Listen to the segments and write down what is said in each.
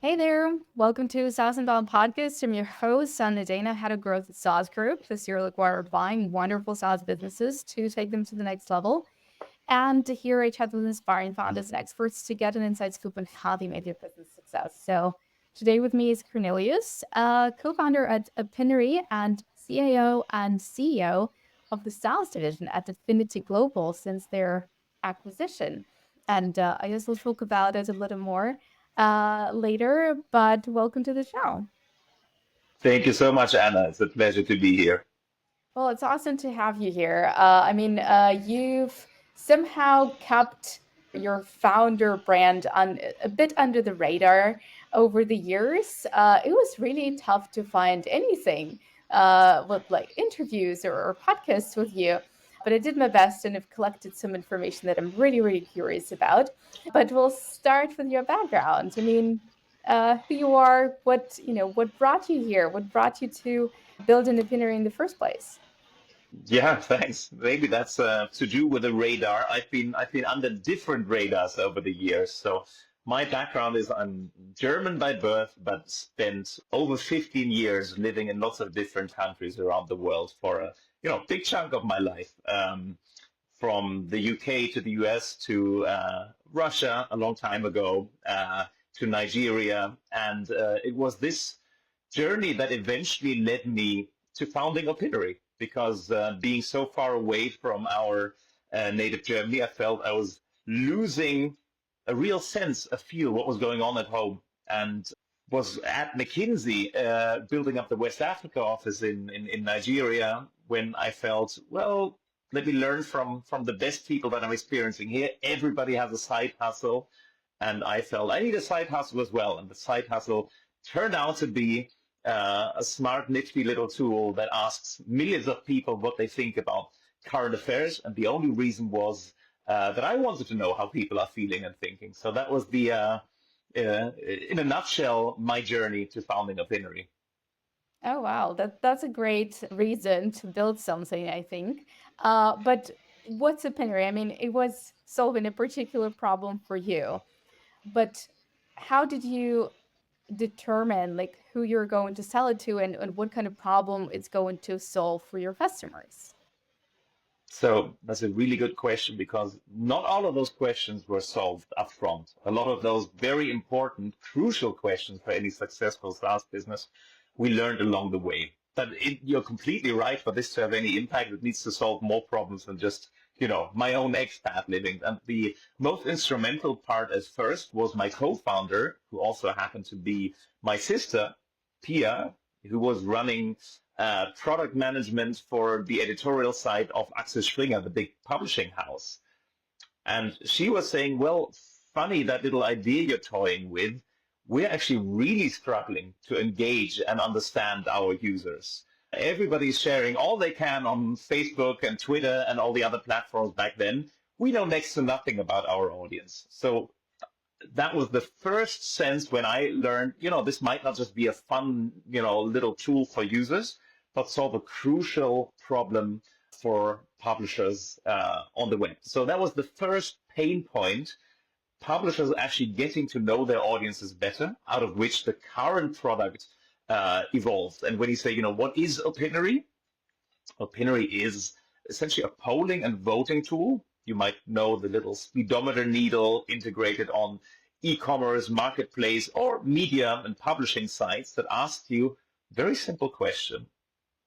Hey there, welcome to saas.unbound podcast. I'm your host, Nadeina, Head of Growth at saas.group. This year, look, we're buying wonderful SaaS businesses to take them to the next level and to hear each other with inspiring founders and experts to get an inside scoop on how they made their business success. So today with me is Cornelius, co-founder at Opinary and CAO and CEO of the SaaS division at Affinity Global since their acquisition. And I guess we'll talk about it a little more later, but welcome to the show. Thank you so much, Anna. It's a pleasure to be here. Well, it's awesome to have you here. You've somehow kept your founder brand on a bit under the radar over the years. It was really tough to find anything with like interviews or podcasts with you, but I did my best and have collected some information that I'm really, really curious about. But we'll start with your background. Who you are, what brought you here, what brought you to build an opinion in the first place. Yeah, thanks. Maybe that's to do with the radar. I've been under different radars over the years. So my background is I'm German by birth, but spent over 15 years living in lots of different countries around the world for a big chunk of my life. From the UK to the US to Russia a long time ago, to Nigeria, and it was this journey that eventually led me to founding Opinary because being so far away from our native Germany, I felt I was losing a real sense, a feel what was going on at home. And was at McKinsey building up the West Africa office in Nigeria when I felt, well, let me learn from the best people that I'm experiencing here. Everybody has a side hustle. And I felt I need a side hustle as well. And the side hustle turned out to be a smart, nifty little tool that asks millions of people what they think about current affairs. And the only reason was that I wanted to know how people are feeling and thinking. So that was in a nutshell, my journey to founding Opinary. Oh wow, that's a great reason to build something, I think. But what's opinion? I mean, it was solving a particular problem for you, but how did you determine like who you're going to sell it to and what kind of problem it's going to solve for your customers? So that's a really good question because not all of those questions were solved up front. A lot of those very important, crucial questions for any successful SaaS business we learned along the way. But you're completely right. For this to have any impact, it needs to solve more problems than just, my own expat living. And the most instrumental part at first was my co-founder, who also happened to be my sister, Pia, who was running product management for the editorial side of Axel Springer, the big publishing house. And she was saying, well, funny that little idea you're toying with. We're actually really struggling to engage and understand our users. Everybody's sharing all they can on Facebook and Twitter and all the other platforms back then. We know next to nothing about our audience. So that was the first sense when I learned, this might not just be a fun, little tool for users, but solve a crucial problem for publishers on the web. So that was the first pain point. Publishers actually getting to know their audiences better, out of which the current product evolved. And when you say, what is Opinary? Opinary is essentially a polling and voting tool. You might know the little speedometer needle integrated on e-commerce, marketplace, or media and publishing sites that asks you a very simple question.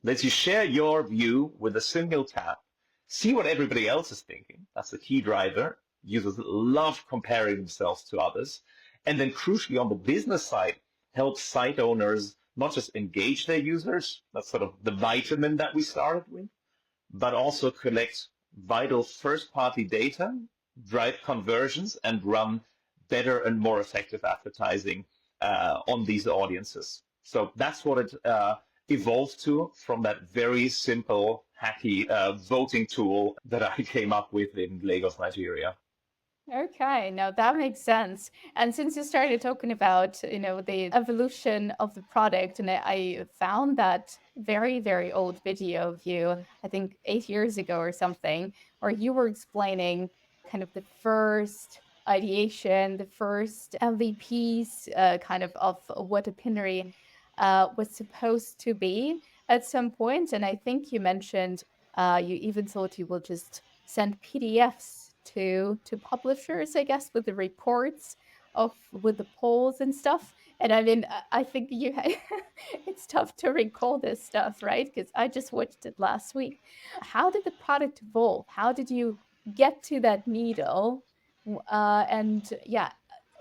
Lets you share your view with a single tap, see what everybody else is thinking. That's the key driver. Users love comparing themselves to others. And then crucially on the business side, help site owners not just engage their users, that's sort of the vitamin that we started with, but also collect vital first-party data, drive conversions, and run better and more effective advertising on these audiences. So that's what it evolved to from that very simple, hacky voting tool that I came up with in Lagos, Nigeria. Okay, now that makes sense. And since you started talking about, the evolution of the product, and I found that very, very old video of you, I think 8 years ago or something, where you were explaining kind of the first. ideation, the first MVPs, of what Opinary was supposed to be at some point. And I think you mentioned you even thought you will just send PDFs to publishers, I guess, with the reports of with the polls and stuff. And I mean, I think it's tough to recall this stuff, right? Because I just watched it last week. How did the product evolve? How did you get to that needle? And yeah,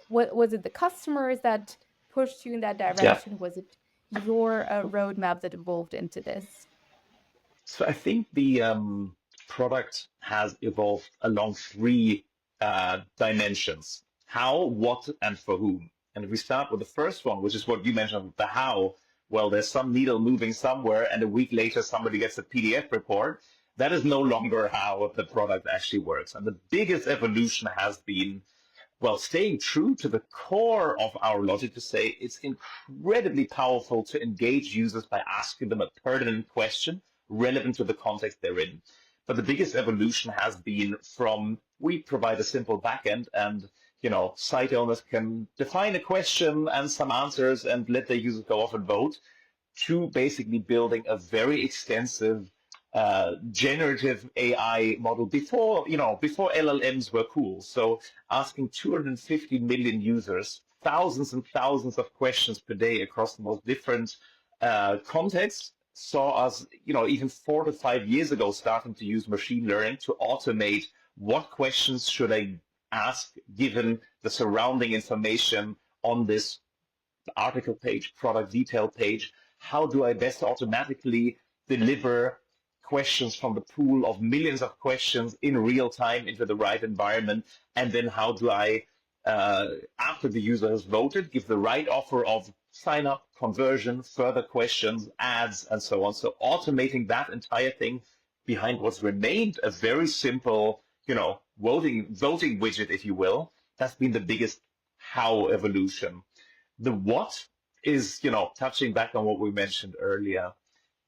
what was it? The customers that pushed you in that Yeah. direction? Was it your roadmap that evolved into this? So I think the product has evolved along three dimensions: how, what, and for whom. And if we start with the first one, which is what you mentioned, the how, well, there's some needle moving somewhere, and a week later somebody gets a PDF report. That is no longer how the product actually works. And the biggest evolution has been, well, staying true to the core of our logic, to say it's incredibly powerful to engage users by asking them a pertinent question relevant to the context they're in. But the biggest evolution has been from, we provide a simple backend, and site owners can define a question and some answers and let their users go off and vote, to basically building a very extensive generative AI model before LLMs were cool. So asking 250 million users thousands and thousands of questions per day across the most different contexts saw us, even 4 to 5 years ago, starting to use machine learning to automate what questions should I ask given the surrounding information on this article page, product detail page. How do I best automatically deliver questions from the pool of millions of questions in real time into the right environment? And then how do I, after the user has voted, give the right offer of sign up, conversion, further questions, ads, and so on. So automating that entire thing behind what's remained a very simple, voting widget, if you will. That's been the biggest how evolution. The what is, touching back on what we mentioned earlier,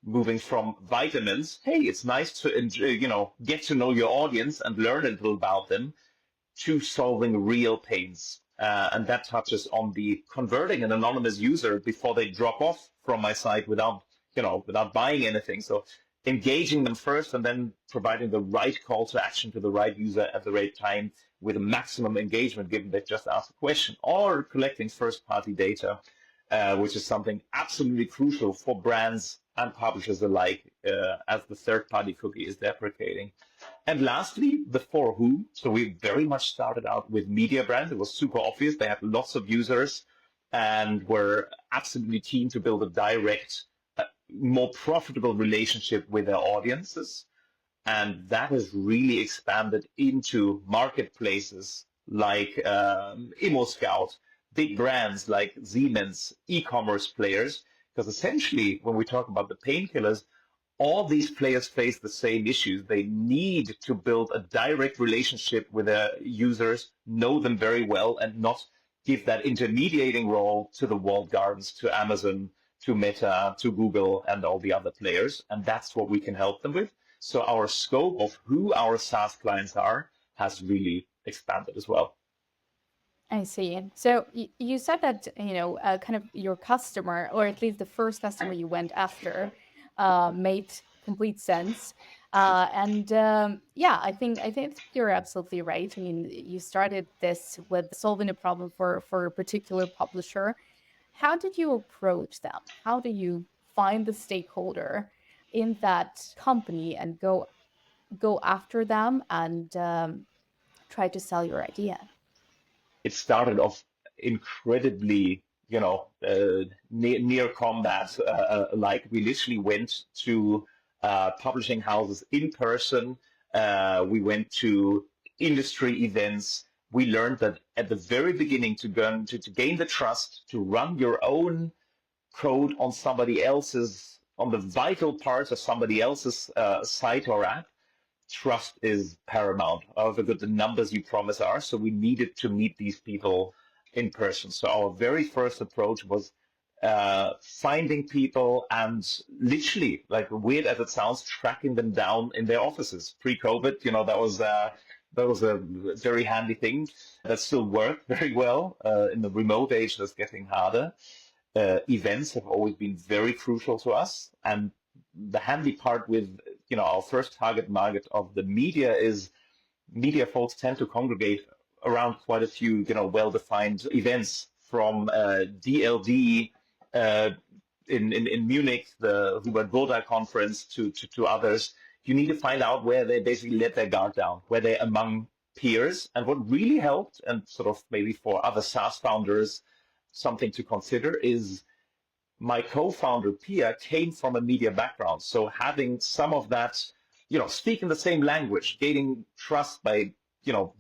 moving from vitamins. Hey, it's nice to enjoy, get to know your audience and learn a little about them, to solving real pains. And that touches on the converting an anonymous user before they drop off from my site without buying anything. So engaging them first and then providing the right call to action to the right user at the right time with a maximum engagement, given they just asked a question, or collecting first party data, which is something absolutely crucial for brands and publishers alike, as the third party cookie is deprecating. And lastly, the for who. So we very much started out with media brands. It was super obvious. They had lots of users and were absolutely keen to build a direct, more profitable relationship with their audiences. And that has really expanded into marketplaces like ImmoScout, big brands like Siemens, e-commerce players. Because essentially, when we talk about the painkillers, all these players face the same issues. They need to build a direct relationship with their users, know them very well, and not give that intermediating role to the walled gardens, to Amazon, to Meta, to Google, and all the other players. And that's what we can help them with. So our scope of who our SaaS clients are has really expanded as well. I see. So you said that, kind of your customer, or at least the first customer you went after, made complete sense. And yeah, I think you're absolutely right. I mean, you started this with solving a problem for a particular publisher. How did you approach them? How do you find the stakeholder in that company and go after them and try to sell your idea? It started off incredibly, near combat. Like we literally went to publishing houses in person. We went to industry events. We learned that at the very beginning, to gain the trust to run your own code on somebody else's, on the vital parts of somebody else's site or app, trust is paramount. However good the numbers you promise are, so we needed to meet these people in person. So our very first approach was finding people and literally, like weird as it sounds, tracking them down in their offices. Pre-COVID, that was That was a very handy thing that still worked very well. In the remote age, that's getting harder. Events have always been very crucial to us. And the handy part with, our first target market of the media is media folks tend to congregate around quite a few, well-defined events from DLD uh, in Munich, the Hubert Burda conference, to others. You need to find out where they basically let their guard down, where they're among peers. And what really helped, and sort of maybe for other SaaS founders, something to consider is my co-founder Pia came from a media background, so having some of that, speaking the same language, gaining trust by,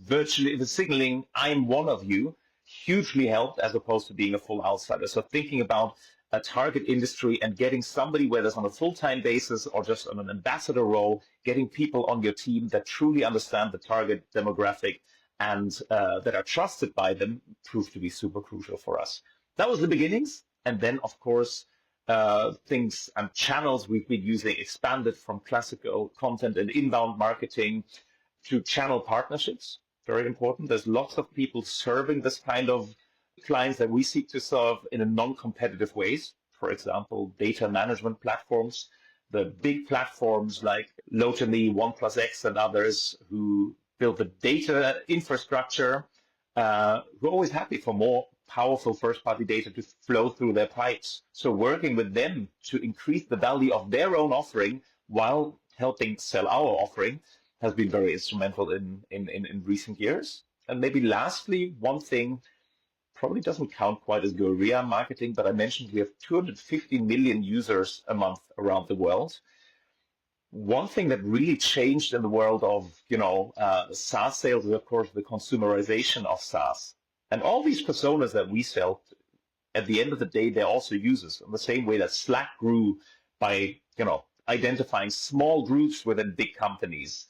virtually signaling I'm one of you, hugely helped as opposed to being a full outsider. So thinking about a target industry and getting somebody, whether it's on a full-time basis or just on an ambassador role, getting people on your team that truly understand the target demographic and that are trusted by them proved to be super crucial for us. That was the beginnings. And then, of course, things and channels we've been using expanded from classical content and inbound marketing to channel partnerships. Very important. There's lots of people serving this kind of clients that we seek to serve in a non-competitive ways. For example, data management platforms, the big platforms like Lotame, OnePlusX, and others who build the data infrastructure, who are always happy for more powerful first-party data to flow through their pipes. So working with them to increase the value of their own offering while helping sell our offering has been very instrumental in recent years. And maybe lastly, one thing probably doesn't count quite as guerrilla marketing, but I mentioned we have 250 million users a month around the world. One thing that really changed in the world of SaaS sales is, of course, the consumerization of SaaS. And all these personas that we sell, at the end of the day, they're also users. In the same way that Slack grew by identifying small groups within big companies.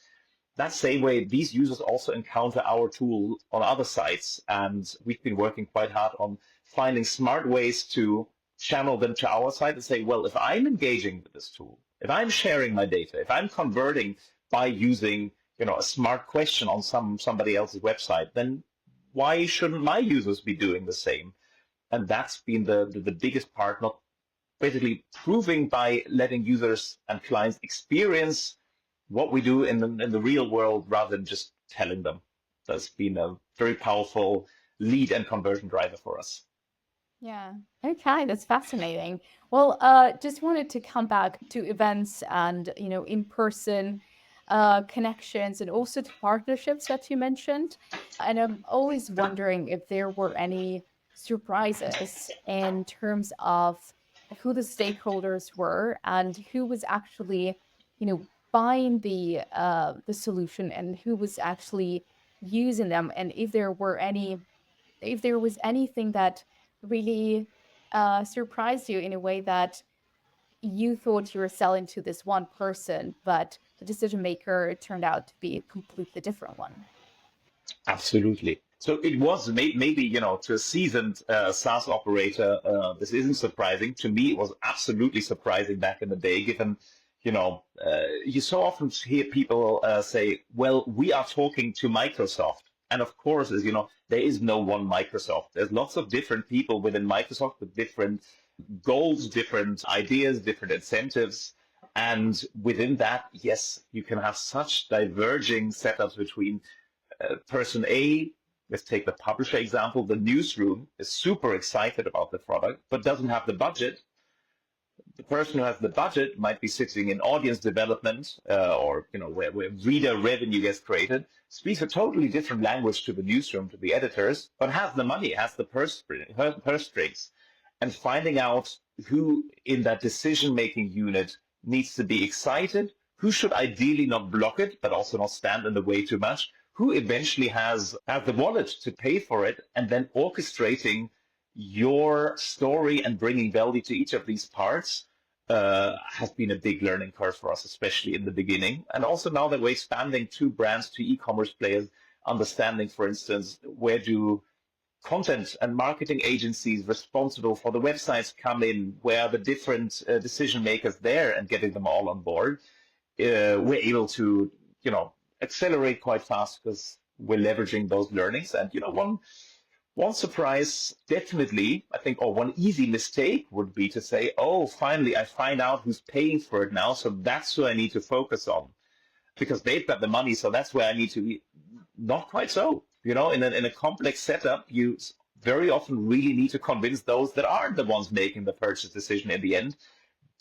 That same way, these users also encounter our tool on other sites, and we've been working quite hard on finding smart ways to channel them to our site and say, well, if I'm engaging with this tool, if I'm sharing my data, if I'm converting by using a smart question on somebody else's website, then why shouldn't my users be doing the same? And that's been the biggest part, not basically proving by letting users and clients experience what we do in the real world rather than just telling them. That's been a very powerful lead and conversion driver for us. Yeah. Okay, that's fascinating. Well, just wanted to come back to events and, in-person connections and also to partnerships that you mentioned. And I'm always wondering if there were any surprises in terms of who the stakeholders were and who was actually, buying the solution and who was actually using them, and if there was anything that really surprised you in a way that you thought you were selling to this one person, but the decision maker turned out to be a completely different one. Absolutely. So it was maybe, to a seasoned SaaS operator, this isn't surprising. To me, it was absolutely surprising back in the day, given, you so often hear people say, well, we are talking to Microsoft. And of course, as you know, there is no one Microsoft. There's lots of different people within Microsoft with different goals, different ideas, different incentives. And within that, yes, you can have such diverging setups between person A. Let's take the publisher example. The newsroom is super excited about the product, but doesn't have the budget. The person who has the budget might be sitting in audience development, or where reader revenue gets created, speaks a totally different language to the newsroom, to the editors, but has the money, has the purse strings. And finding out who in that decision-making unit needs to be excited, who should ideally not block it, but also not stand in the way too much, who eventually has the wallet to pay for it, and then orchestrating your story and bringing value to each of these parts has been a big learning curve for us, especially in the beginning. And also now that we're expanding two brands to e-commerce players, understanding, for instance, where do content and marketing agencies responsible for the websites come in, where are the different decision makers there, and getting them all on board. We're able to, accelerate quite fast because we're leveraging those learnings. And one surprise, definitely, I think, or one easy mistake would be to say, oh, finally, I find out who's paying for it now, so that's who I need to focus on because they've got the money, so that's where I need to be. Not quite so. In a complex setup, you very often really need to convince those that aren't the ones making the purchase decision in the end,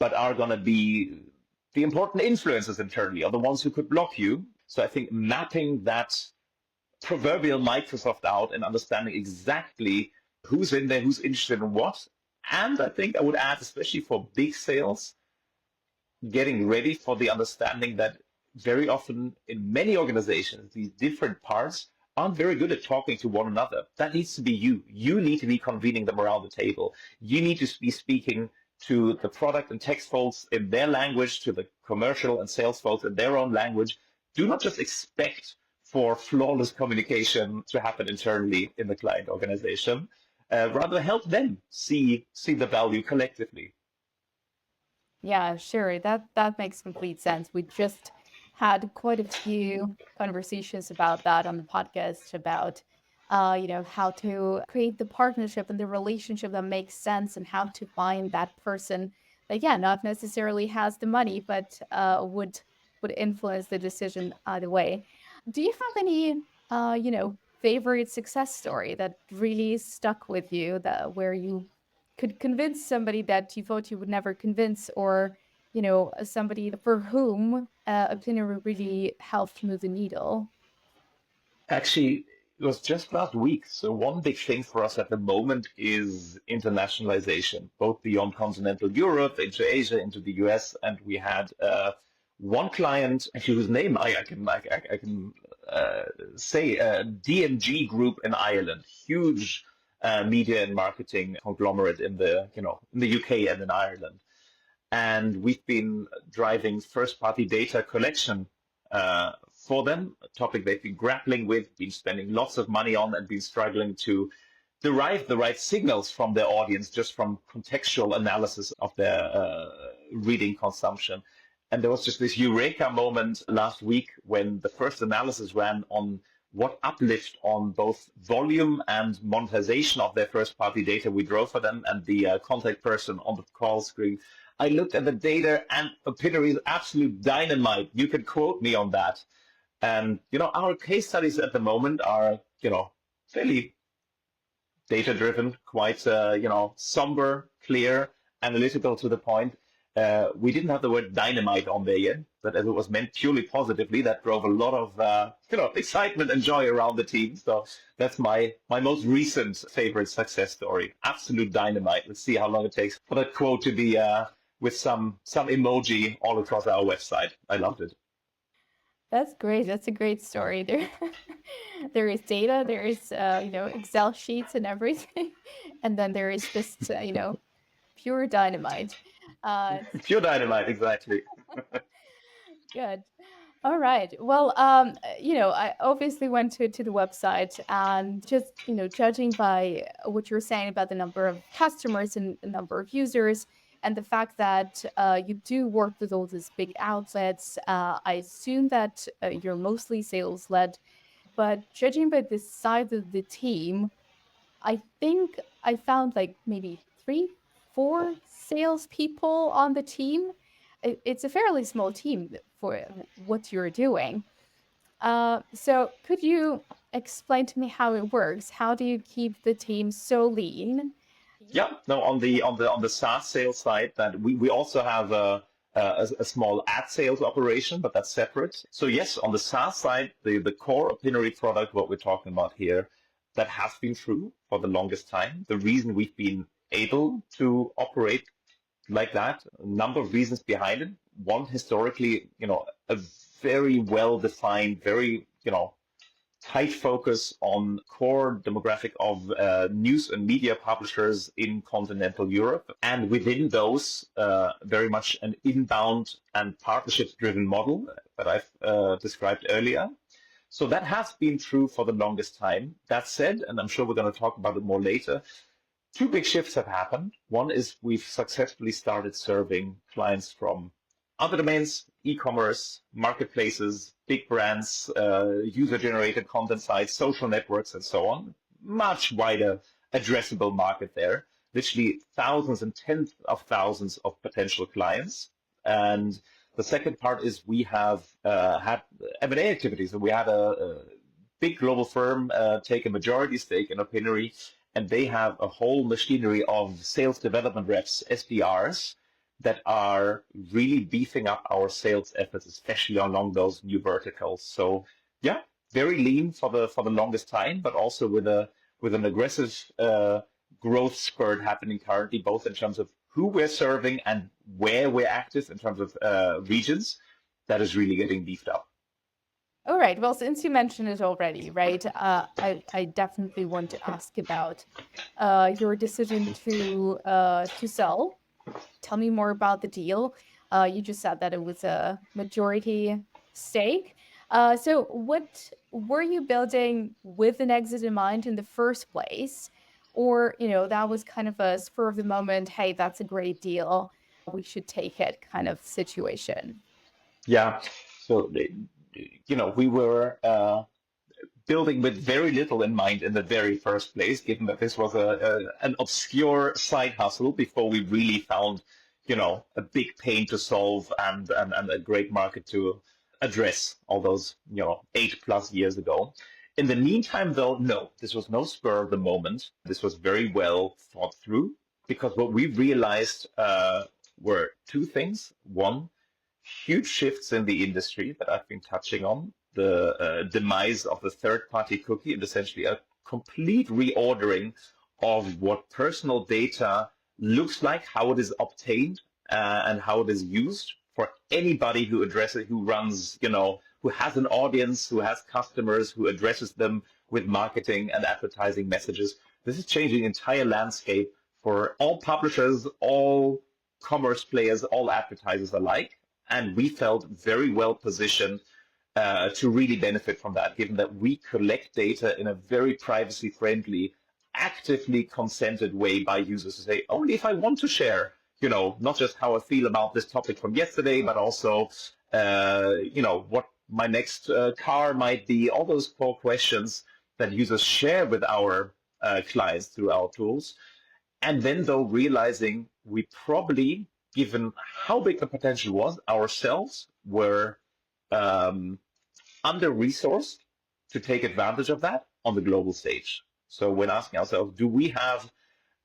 but are going to be the important influencers internally, or the ones who could block you. So I think mapping that proverbial Microsoft out and understanding exactly who's in there, who's interested in what. And I think I would add, especially for big sales, getting ready for the understanding that very often in many organizations, these different parts aren't very good at talking to one another. That needs to be you. You need to be convening them around the table. You need to be speaking to the product and tech folks in their language, to the commercial and sales folks in their own language. Do not just expect for flawless communication to happen internally in the client organization. Rather help them see the value collectively. Yeah, sure. That makes complete sense. We just had quite a few conversations about that on the podcast about how to create the partnership and the relationship that makes sense and how to find that person that yeah, not necessarily has the money, but would influence the decision either way. Do you have any favorite success story that really stuck with you that where you could convince somebody that you thought you would never convince, or somebody for whom Opinary really helped move the needle? Actually, it was just last week. So one big thing for us at the moment is internationalization, both beyond continental Europe, into Asia, into the US. And we had one client, actually whose name I can say, DMG Group in Ireland, huge media and marketing conglomerate in the UK and in Ireland. And we've been driving first-party data collection for them, a topic they've been grappling with, been spending lots of money on, and been struggling to derive the right signals from their audience just from contextual analysis of their reading consumption. And there was just this eureka moment last week when the first analysis ran on what uplift on both volume and monetization of their first party data we drove for them, and the contact person on the call screen. I looked at the data, and Opinary is absolute dynamite. You can quote me on that. And our case studies at the moment are fairly data driven, quite somber, clear, analytical to the point. We didn't have the word dynamite on there yet, but as it was meant purely positively, that drove a lot of excitement and joy around the team. So that's my most recent favorite success story. Absolute dynamite. Let's see how long it takes for that quote to be with some emoji all across our website. I loved it. That's great. That's a great story. There, there is data. There is Excel sheets and everything, and then there is just pure dynamite. It's Pure dynamite, exactly. good. All right. Well, I obviously went to the website and just, judging by what you're saying about the number of customers and the number of users and the fact that you do work with all these big outlets, I assume that you're mostly sales led. But judging by the size of the team, I think I found like maybe three, four salespeople on the team. It's a fairly small team for what you're doing. So could you explain to me how it works? How do you keep the team so lean? Yeah, no, on the SaaS sales side, that we also have a small ad sales operation, but that's separate. So yes, on the SaaS side, the core Opinary product, what we're talking about here, that has been true for the longest time. The reason we've been able to operate like that, a number of reasons behind it. One, historically, a very well defined, very tight focus on core demographic of news and media publishers in continental Europe. And within those, very much an inbound and partnerships driven model that I've described earlier. So that has been true for the longest time. That said, and I'm sure we're going to talk about it more later, two big shifts have happened. One is we've successfully started serving clients from Other domains, e-commerce, marketplaces, big brands, user-generated content sites, social networks, and so on. Much wider addressable market there. Literally thousands and tens of thousands of potential clients. And the second part is we have had M&A activities. And we had a big global firm take a majority stake in Opinary, and they have a whole machinery of sales development reps, SDRs, that are really beefing up our sales efforts, especially along those new verticals. So yeah, very lean for the longest time, but also with an aggressive growth spurt happening currently, both in terms of who we're serving and where we're active in terms of regions. That is really getting beefed up. All right. Well, since you mentioned it already, right, I definitely want to ask about your decision to sell. Tell me more about the deal. You just said that it was a majority stake. So, what were you building with an exit in mind in the first place? Or, that was kind of a spur of the moment, hey, that's a great deal. We should take it kind of situation. Yeah. So, we were building with very little in mind in the very first place, given that this was an obscure side hustle before we really found, a big pain to solve and a great market to address all those, 8+ years ago. In the meantime, though, no, this was no spur of the moment. This was very well thought through because what we realized were two things. One, huge shifts in the industry that I've been touching on, the demise of the third party cookie, and essentially a complete reordering of what personal data looks like, how it is obtained, and how it is used for anybody who addresses, who runs, who has an audience, who has customers, who addresses them with marketing and advertising messages. This is changing the entire landscape for all publishers, all commerce players, all advertisers alike. And we felt very well positioned to really benefit from that, given that we collect data in a very privacy friendly, actively consented way by users to say, only if I want to share, not just how I feel about this topic from yesterday, but also, what my next car might be, all those core questions that users share with our clients through our tools. And then, though, realizing we probably, given how big the potential was, ourselves were um, under resourced to take advantage of that on the global stage. So, when asking ourselves, do we have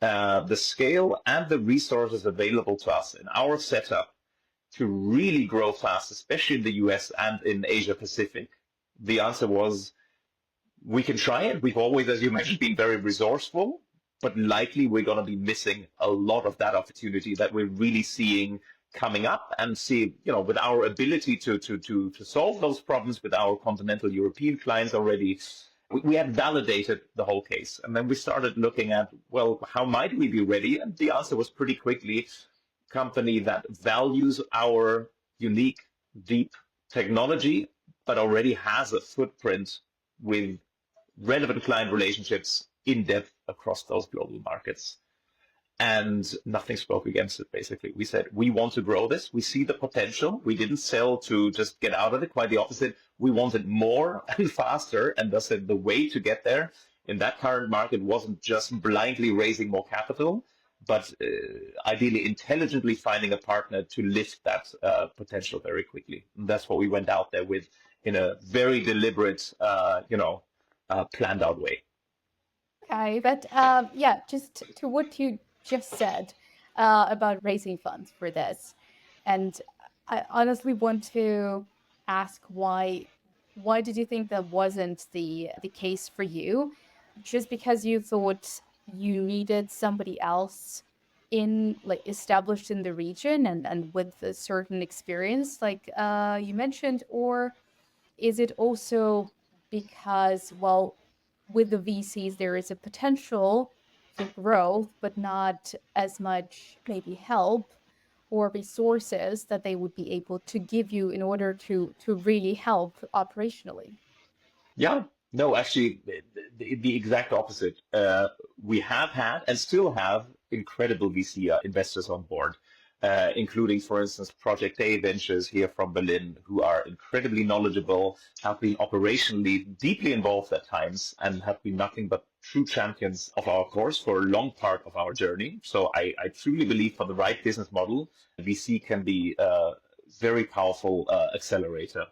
the scale and the resources available to us in our setup to really grow fast, especially in the US and in Asia Pacific? The answer was we can try it. We've always, as you mentioned, been very resourceful, but likely we're going to be missing a lot of that opportunity that we're really seeing coming up and see, with our ability to solve those problems with our continental European clients already, we had validated the whole case. And then we started looking at, well, how might we be ready? And the answer was pretty quickly, company that values our unique, deep technology, but already has a footprint with relevant client relationships in depth across those global markets. And nothing spoke against it, basically. We said, we want to grow this. We see the potential. We didn't sell to just get out of it. Quite the opposite. We wanted more and faster. And thus, the way to get there in that current market wasn't just blindly raising more capital, but ideally intelligently finding a partner to lift that potential very quickly. And that's what we went out there with in a very deliberate, planned out way. Okay, but yeah, just to what you just said about raising funds for this, and I honestly want to ask why did you think that wasn't the case for you? Just because you thought you needed somebody else in like established in the region and with a certain experience, like you mentioned, or is it also because, well, with the VCs, there is a potential for growth, but not as much maybe help or resources that they would be able to give you in order to really help operationally? Yeah, no, actually, the exact opposite. We have had and still have incredible VC investors on board. including, for instance, Project A Ventures here from Berlin, who are incredibly knowledgeable, have been operationally deeply involved at times, and have been nothing but true champions of our course for a long part of our journey. So I truly believe for the right business model, VC can be a very powerful accelerator.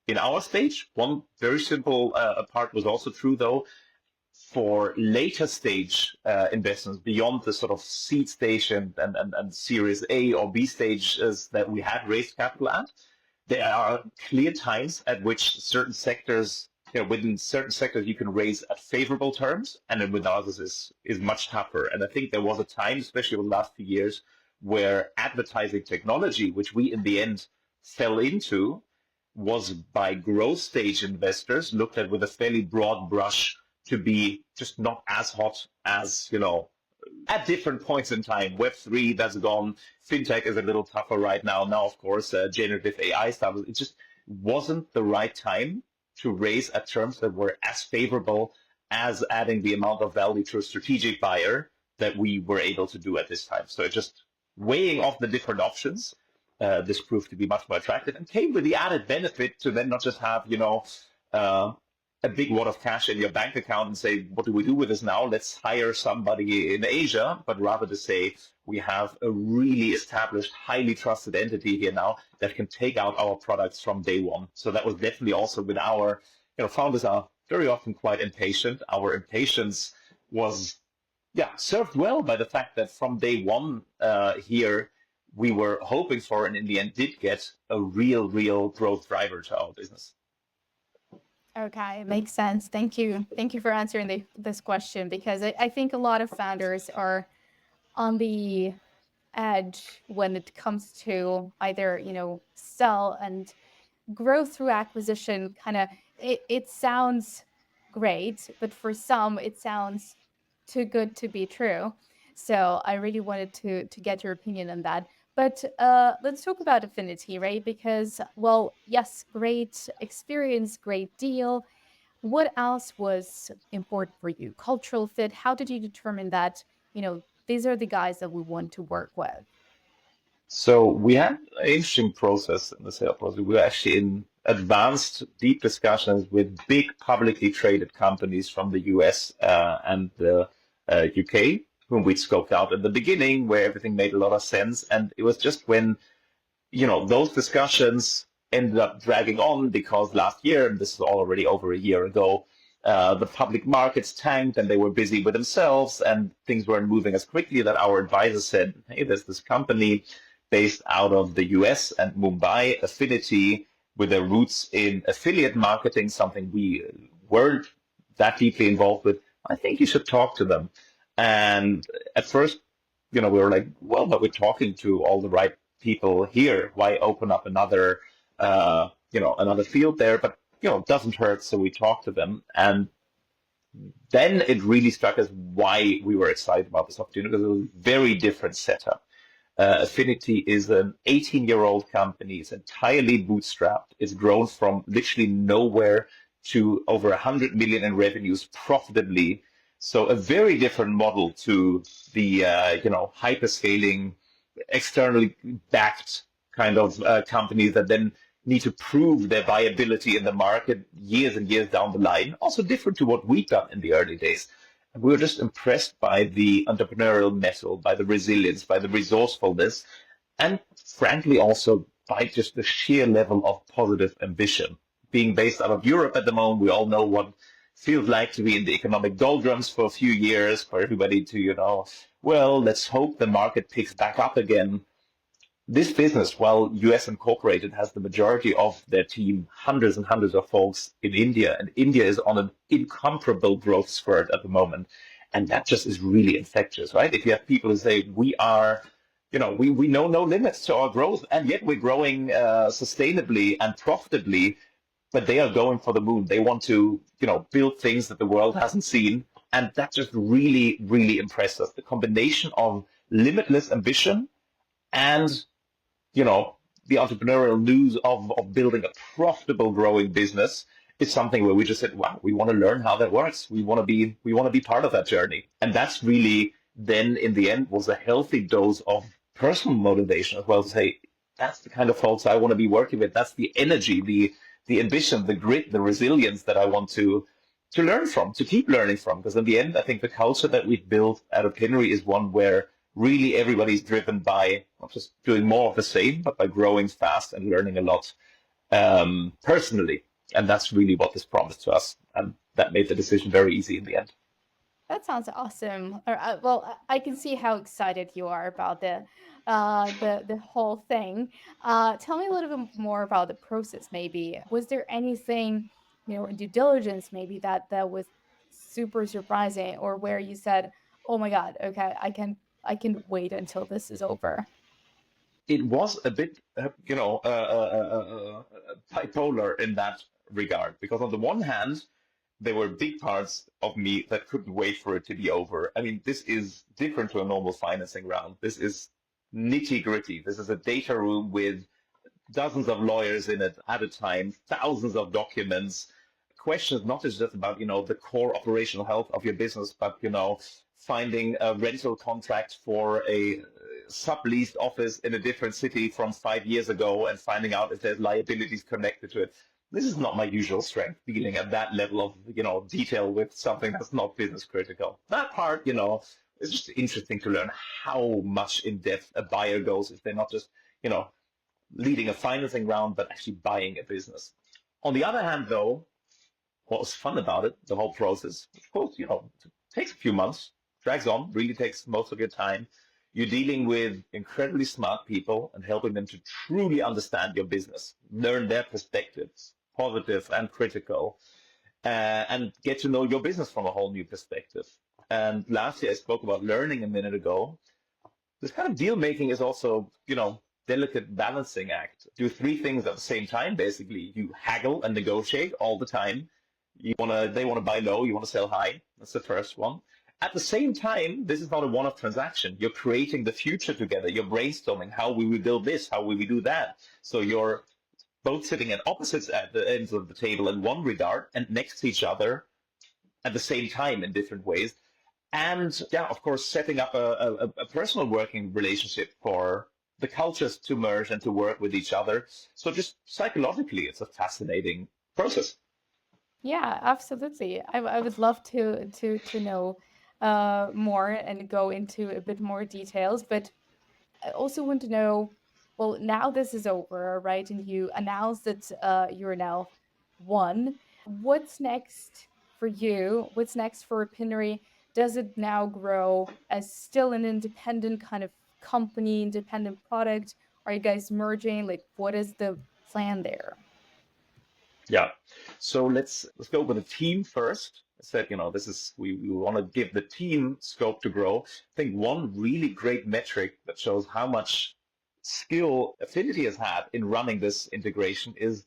In our stage, one very simple part was also true, though, for later stage investments beyond the sort of seed stage and Series A or B stages that we had raised capital at, there are clear times at which certain sectors, within certain sectors, you can raise at favorable terms, and then with others is much tougher. And I think there was a time, especially over the last few years, where advertising technology, which we in the end fell into, was by growth stage investors looked at with a fairly broad brush to be just not as hot as, at different points in time. Web3, that's gone. Fintech is a little tougher right now. Now, of course, generative AI stuff. It just wasn't the right time to raise at terms that were as favorable as adding the amount of value to a strategic buyer that we were able to do at this time. So it just weighing off the different options, this proved to be much more attractive and came with the added benefit to then not just have, a big wad of cash in your bank account and say, what do we do with this now? Let's hire somebody in Asia, but rather to say, we have a really established, highly trusted entity here now that can take out our products from day one. So that was definitely also with our, founders are very often quite impatient. Our impatience was, served well by the fact that from day one here, we were hoping for, and in the end did get, a real growth driver to our business. Okay, makes sense. Thank you. Thank you for answering this question, because I think a lot of founders are on the edge when it comes to either, sell and grow through acquisition. Kind of, it sounds great, but for some, it sounds too good to be true. So I really wanted to get your opinion on that. But let's talk about Affinity, right? Because, well, yes, great experience, great deal. What else was important for you? Cultural fit. How did you determine that, these are the guys that we want to work with? So we had an interesting process in the sale process. We were actually in advanced, deep discussions with big publicly traded companies from the US and the UK, whom we'd scoped out at the beginning, where everything made a lot of sense. And it was just when those discussions ended up dragging on because last year, and this is already over a year ago, the public markets tanked and they were busy with themselves and things weren't moving as quickly, that our advisor said, hey, there's this company based out of the US and Mumbai, Affinity, with their roots in affiliate marketing, something we weren't that deeply involved with. I think you should talk to them. And at first, we were like, well, but we're talking to all the right people here. Why open up another, another field there? But it doesn't hurt. So we talked to them, and then it really struck us why we were excited about this opportunity, because it was a very different setup. Affinity is an 18-year-old company. It's entirely bootstrapped. It's grown from literally nowhere to over 100 million in revenues profitably. So a very different model to the hyperscaling, externally backed kind of companies that then need to prove their viability in the market years and years down the line. Also different to what we've done in the early days. And we were just impressed by the entrepreneurial mettle, by the resilience, by the resourcefulness, and frankly also by just the sheer level of positive ambition. Being based out of Europe at the moment, we all know what feels like to be in the economic doldrums for a few years, for everybody to, well, let's hope the market picks back up again. This business, while US incorporated, has the majority of their team, hundreds and hundreds of folks in India, and India is on an incomparable growth spurt at the moment. And that just is really infectious, right? If you have people who say, we are, we know no limits to our growth, and yet we're growing sustainably and profitably, but they are going for the moon. They want to, build things that the world hasn't seen. And that just really impressed us. The combination of limitless ambition and the entrepreneurial news of building a profitable, growing business is something where we just said, wow, we want to learn how that works. We want to be part of that journey. And that's really then in the end was a healthy dose of personal motivation as well to say, that's the kind of folks I want to be working with. That's the energy, the ambition, the grit, the resilience that I want to learn from, to keep learning from. Because in the end, I think the culture that we've built at Opinary is one where really everybody's driven by not just doing more of the same, but by growing fast and learning a lot personally. And that's really what this promised to us. And that made the decision very easy in the end. That sounds awesome. Well, I can see how excited you are about the whole thing. Tell me a little bit more about the process. Maybe was there anything, in due diligence, maybe that was super surprising, or where you said, "Oh my God, okay, I can wait until this is over." It was a bit, bipolar in that regard, because on the one hand, there were big parts of me that couldn't wait for it to be over. I mean, this is different to a normal financing round. This is nitty gritty. This is a data room with dozens of lawyers in it at a time, thousands of documents. Questions not just about the core operational health of your business, but finding a rental contract for a subleased office in a different city from 5 years ago and finding out if there's liabilities connected to it. This is not my usual strength, dealing at that level of detail with something that's not business critical. That part, is just interesting to learn how much in depth a buyer goes if they're not just you know leading a financing round, but actually buying a business. On the other hand, though, what was fun about it, the whole process, of course, it takes a few months, drags on, really takes most of your time. You're dealing with incredibly smart people and helping them to truly understand your business, learn their perspectives, positive and critical, and get to know your business from a whole new perspective. And lastly, I spoke about learning a minute ago. This kind of deal making is also, delicate balancing act. Do three things at the same time, basically. You haggle and negotiate all the time. They want to buy low, you want to sell high. That's the first one. At the same time, this is not a one-off transaction. You're creating the future together. You're brainstorming how we will build this, how will we do that. So you're both sitting at opposites at the ends of the table in one regard and next to each other at the same time in different ways. And yeah, of course, setting up a personal working relationship for the cultures to merge and to work with each other. So just psychologically, it's a fascinating process. Yeah, absolutely. I would love to know more and go into a bit more details, but I also want to know, well, now this is over, right? And you announced that you're now one. What's next for you? What's next for Opinary? Does it now grow as still an independent kind of company, independent product? Are you guys merging? Like, what is the plan there? Yeah. So let's go with the team first. I said, this is we want to give the team scope to grow. I think one really great metric that shows how much skill Affinity has had in running this integration is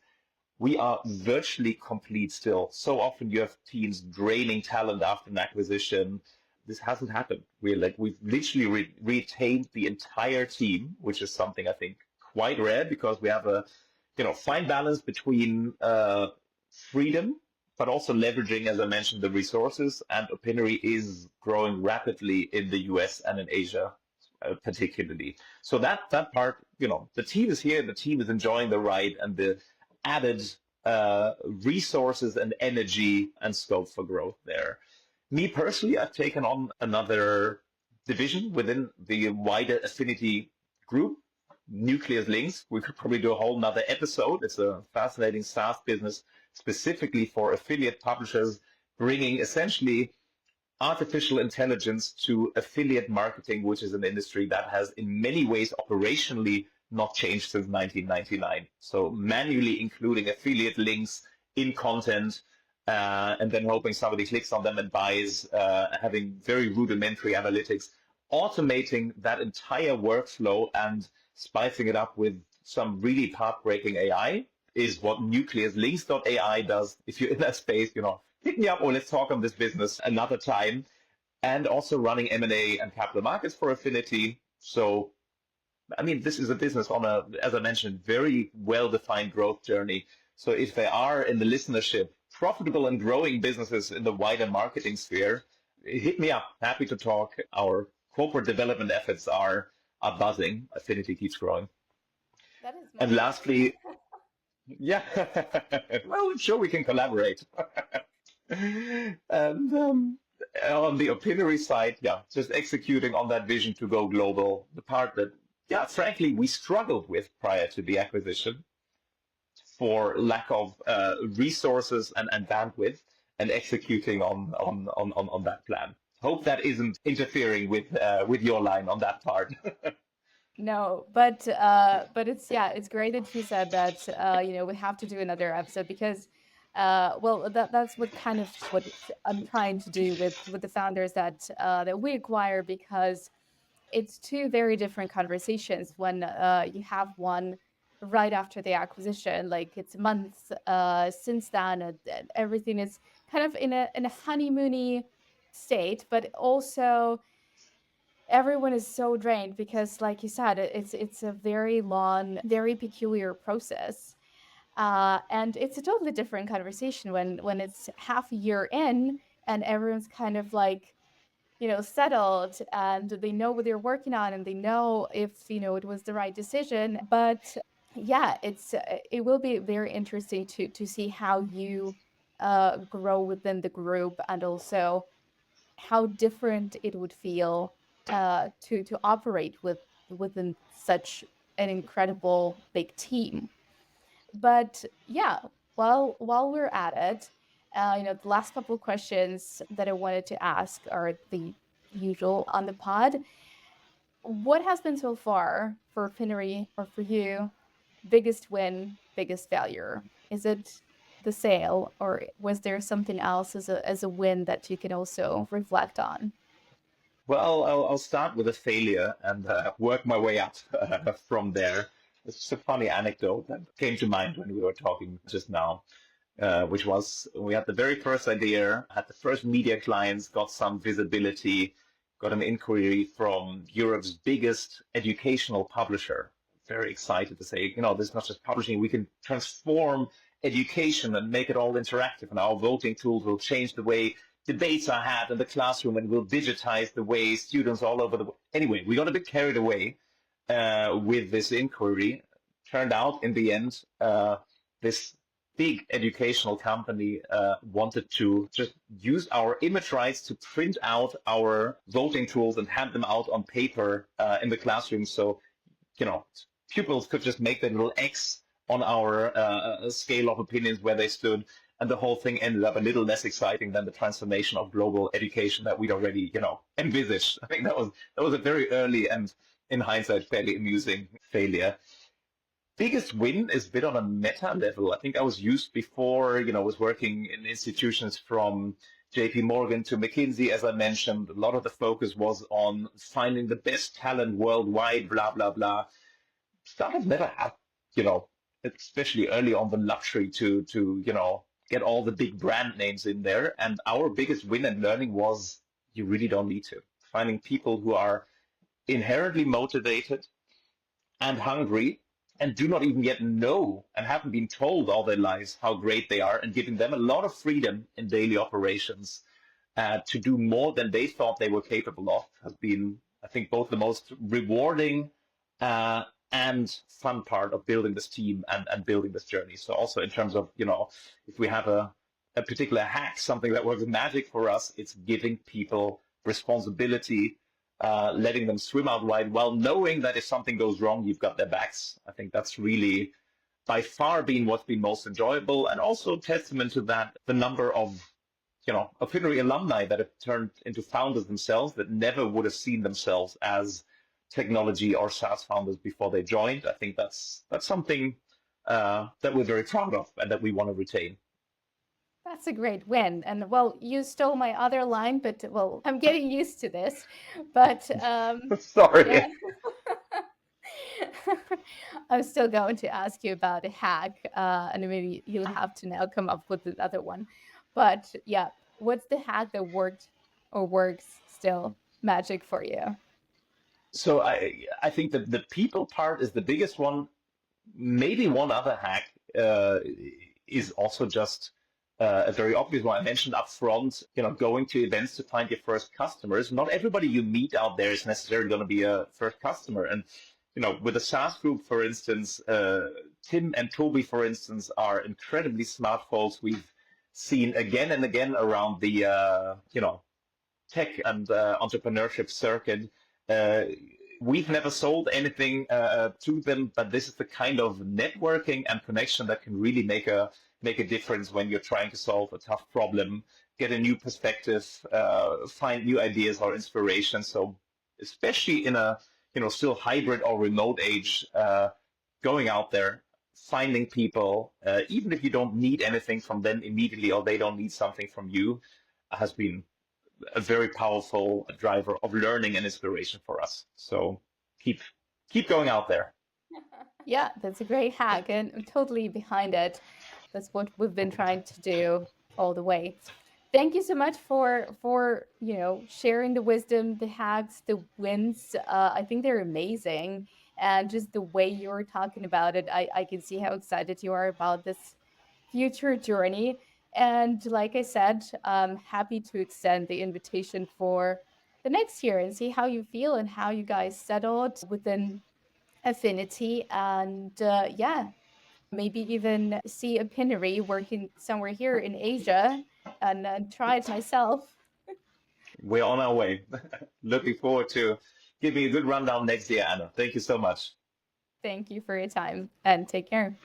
we are virtually complete still. So often you have teams draining talent after an acquisition. This hasn't happened. We've literally retained the entire team, which is something I think quite rare because we have a fine balance between freedom, but also leveraging, as I mentioned, the resources. And Opinary is growing rapidly in the US and in Asia, particularly. So that part, the team is here, the team is enjoying the ride, and the added resources and energy and scope for growth there. Me personally, I've taken on another division within the wider Affinity group, Nucleus Links. We could probably do a whole nother episode. It's a fascinating SaaS business specifically for affiliate publishers, bringing essentially artificial intelligence to affiliate marketing, which is an industry that has in many ways operationally not changed since 1999. So manually including affiliate links in content, and then hoping somebody clicks on them and buys, having very rudimentary analytics, automating that entire workflow and spicing it up with some really path-breaking AI is what nucleuslinks.ai does. If you're in that space, hit me up or let's talk on this business another time. And also running M&A and capital markets for Affinity. So, I mean, this is a business on a, as I mentioned, very well-defined growth journey. So if there are in the listenership profitable and growing businesses in the wider marketing sphere, hit me up. Happy to talk. Our corporate development efforts are are buzzing. Affinity keeps growing. That is And motivating. lastly, yeah, well, I'm sure we can collaborate. And on the Opinary side, yeah, just executing on that vision to go global, the part that, yeah, frankly, we struggled with prior to the acquisition for lack of resources and bandwidth, and executing on that plan. Hope that isn't interfering with your line on that part. No, but it's yeah, it's great that you said that we have to do another episode because well that's what kind of what I'm trying to do with the founders that we acquire because it's two very different conversations when you have one right after the acquisition, like it's months since then, and everything is kind of in a honeymoony state, but also everyone is so drained because like you said it's a very long, very peculiar process, and it's a totally different conversation when it's half a year in and everyone's kind of like settled and they know what they're working on and they know if it was the right decision. But yeah, it will be very interesting to see how you grow within the group, and also how different it would feel to operate within such an incredible big team. But yeah, while we're at it, the last couple of questions that I wanted to ask are the usual on the pod. What has been so far for Finnery or for you biggest win, biggest failure? Is it the sale, or was there something else as a win that you can also reflect on? Well, I'll start with a failure and work my way up from there. It's just a funny anecdote that came to mind when we were talking just now, which was we had the very first idea, had the first media clients, got some visibility, got an inquiry from Europe's biggest educational publisher. Very excited to say, this is not just publishing, we can transform education and make it all interactive, and our voting tools will change the way debates are had in the classroom and will digitize the way students all over the world. Anyway, we got a bit carried away with this inquiry. Turned out in the end, this big educational company wanted to just use our image rights to print out our voting tools and hand them out on paper in the classroom. So, you know, pupils could just make their little X on our scale of opinions where they stood. And the whole thing ended up a little less exciting than the transformation of global education that we'd already, envisaged. I think that was a very early and, in hindsight, fairly amusing failure. Biggest win is a bit on a meta level. I think I was used before, was working in institutions from JP Morgan to McKinsey, as I mentioned. A lot of the focus was on finding the best talent worldwide, blah, blah, blah. Startups never had, you know, especially early on, the luxury to get all the big brand names in there. And our biggest win and learning was you really don't need to. Finding people who are inherently motivated and hungry and do not even yet know and haven't been told all their lives how great they are, and giving them a lot of freedom in daily operations to do more than they thought they were capable of has been, I think, both the most rewarding uh, and fun part of building this team and building this journey. So also in terms of, if we have a particular hack, something that works magic for us, it's giving people responsibility, letting them swim out wide, while knowing that if something goes wrong, you've got their backs. I think that's really by far been what's been most enjoyable, and also testament to that, the number of Opinary alumni that have turned into founders themselves that never would have seen themselves as technology or SaaS founders before they joined. I think that's something that we're very proud of and that we want to retain. That's a great win. And well, you stole my other line, but well, I'm getting used to this. But yeah, Sorry. I'm still going to ask you about a hack, and maybe you'll have to now come up with another one. But yeah, what's the hack that worked or works still magic for you? So I think that the people part is the biggest one. Maybe one other hack is also just a very obvious one I mentioned up front, going to events to find your first customers. Not everybody you meet out there is necessarily going to be a first customer. And, with the SaaS group, for instance, Tim and Toby, for instance, are incredibly smart folks we've seen again and again around the, tech and entrepreneurship circuit. Uh, we've never sold anything to them, but this is the kind of networking and connection that can really make a difference when you're trying to solve a tough problem, get a new perspective, find new ideas or inspiration. So, especially in a still hybrid or remote age, going out there, finding people, even if you don't need anything from them immediately or they don't need something from you, has been a very powerful driver of learning and inspiration for us. So keep keep going out there. Yeah, that's a great hack, and I'm totally behind it. That's what we've been trying to do all the way. Thank you so much for sharing the wisdom, the hacks, the wins. I think they're amazing, and just the way you're talking about it, I can see how excited you are about this future journey. And like I said, I'm happy to extend the invitation for the next year and see how you feel and how you guys settled within Affinity. And yeah, maybe even see Opinary working somewhere here in Asia and try it myself. We're on our way. Looking forward to giving a good rundown next year, Anna. Thank you so much. Thank you for your time and take care.